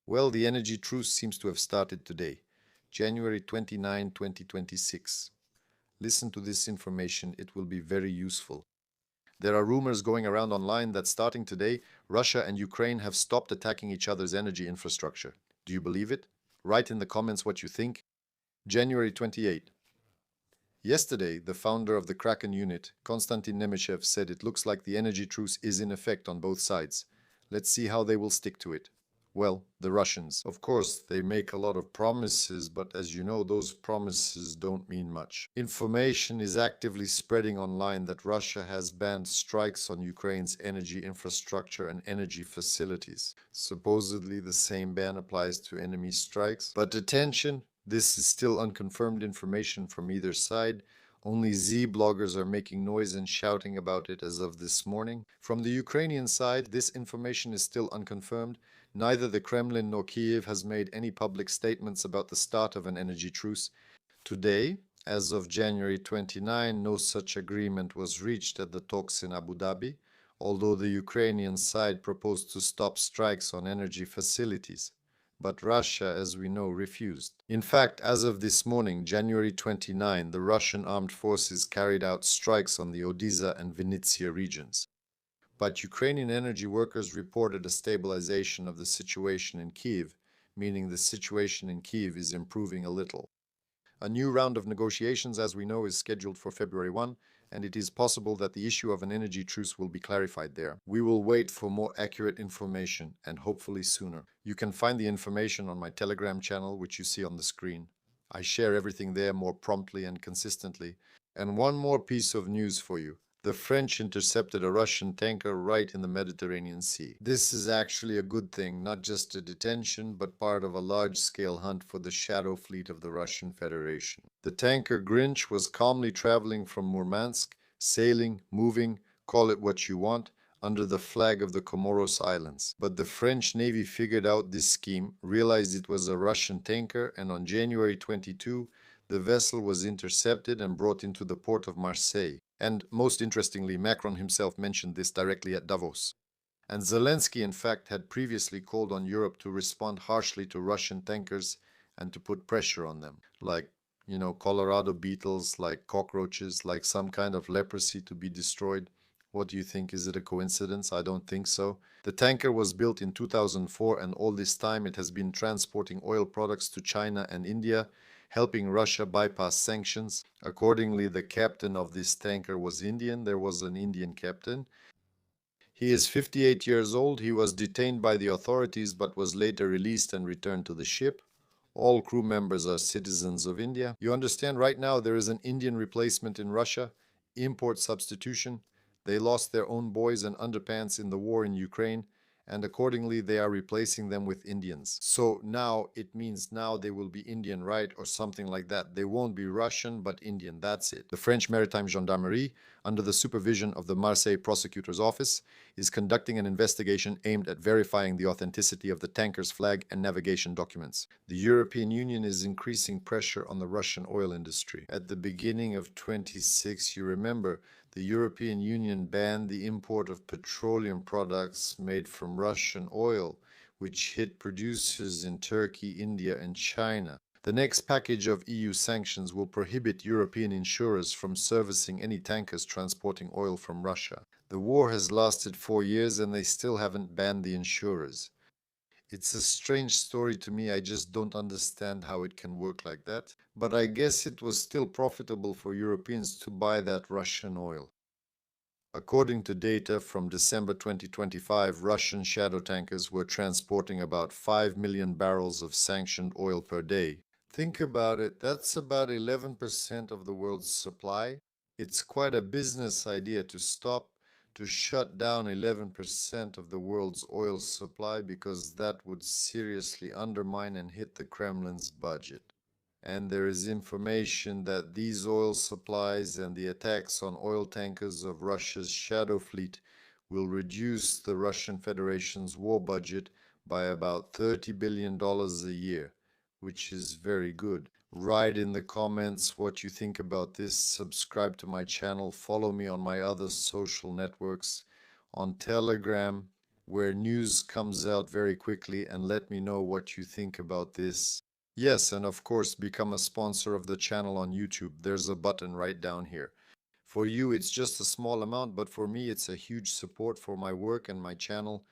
Well, the energy truce seems to have started today, January 29, 2026. Listen to this information, it will be very useful. There are rumors going around online that starting today, Russia and Ukraine have stopped attacking each other's energy infrastructure. Do you believe it? Write in the comments what you think. January 28. Yesterday, the founder of the Kraken unit, Konstantin Nemechev, said it looks like the energy truce is in effect on both sides. Let's see how they will stick to it. Well, the Russians. Of course, they make a lot of promises, but as you know, those promises don't mean much. Information is actively spreading online that Russia has banned strikes on Ukraine's energy infrastructure and energy facilities. Supposedly, the same ban applies to enemy strikes. But attention, this is still unconfirmed information from either side. Only Z bloggers are making noise and shouting about it as of this morning. From the Ukrainian side, this information is still unconfirmed. Neither the Kremlin nor Kiev has made any public statements about the start of an energy truce. Today, as of January 29, no such agreement was reached at the talks in Abu Dhabi, although the Ukrainian side proposed to stop strikes on energy facilities. But Russia, as we know, refused. In fact, as of this morning, January 29, the Russian armed forces carried out strikes on the Odessa and Vinnytsia regions. But Ukrainian energy workers reported a stabilization of the situation in Kiev, meaning the situation in Kiev is improving a little. A new round of negotiations, as we know, is scheduled for February 1, and it is possible that the issue of an energy truce will be clarified there. We will wait for more accurate information, and hopefully sooner. You can find the information on my Telegram channel, which you see on the screen. I share everything there more promptly and consistently. And one more piece of news for you. The French intercepted a Russian tanker right in the Mediterranean Sea. This is actually a good thing, not just a detention, but part of a large-scale hunt for the shadow fleet of the Russian Federation. The tanker Grinch was calmly traveling from Murmansk, sailing, moving, call it what you want, under the flag of the Comoros Islands. But the French Navy figured out this scheme, realized it was a Russian tanker, and on January 22, the vessel was intercepted and brought into the port of Marseille. And most interestingly, Macron himself mentioned this directly at Davos. And Zelensky, in fact, had previously called on Europe to respond harshly to Russian tankers and to put pressure on them, like, Colorado beetles, like cockroaches, like some kind of leprosy to be destroyed. What do you think? Is it a coincidence? I don't think so. The tanker was built in 2004, and all this time it has been transporting oil products to China and India, helping Russia bypass sanctions. Accordingly, the captain of this tanker was Indian. There was an Indian captain. He is 58 years old. He was detained by the authorities but was later released and returned to the ship. All crew members are citizens of India. You understand, right now there is an Indian replacement in Russia, import substitution. They lost their own boys and underpants in the war in Ukraine, and accordingly they are replacing them with Indians. So now it means now they will be Indian, right? Or something like that. They won't be Russian, but Indian. That's it. The French Maritime Gendarmerie, under the supervision of the Marseille Prosecutor's Office, is conducting an investigation aimed at verifying the authenticity of the tanker's flag and navigation documents. The European Union is increasing pressure on the Russian oil industry. At the beginning of 26, you remember, the European Union banned the import of petroleum products made from Russian oil, which hit producers in Turkey, India, and China. The next package of EU sanctions will prohibit European insurers from servicing any tankers transporting oil from Russia. The war has lasted 4 years and they still haven't banned the insurers. It's a strange story to me. I just don't understand how it can work like that. But I guess it was still profitable for Europeans to buy that Russian oil. According to data from December 2025, Russian shadow tankers were transporting about 5 million barrels of sanctioned oil per day. Think about it, that's about 11% of the world's supply. It's quite a business idea to shut down 11% of the world's oil supply, because that would seriously undermine and hit the Kremlin's budget. And there is information that these oil supplies and the attacks on oil tankers of Russia's shadow fleet will reduce the Russian Federation's war budget by about $30 billion a year, which is very good. Write in the comments what you think about this. Subscribe to my channel. Follow me on my other social networks, on Telegram, where news comes out very quickly, and let me know what you think about this. Yes, and of course, become a sponsor of the channel on YouTube. There's a button right down here. For you, it's just a small amount, but for me, it's a huge support for my work and my channel.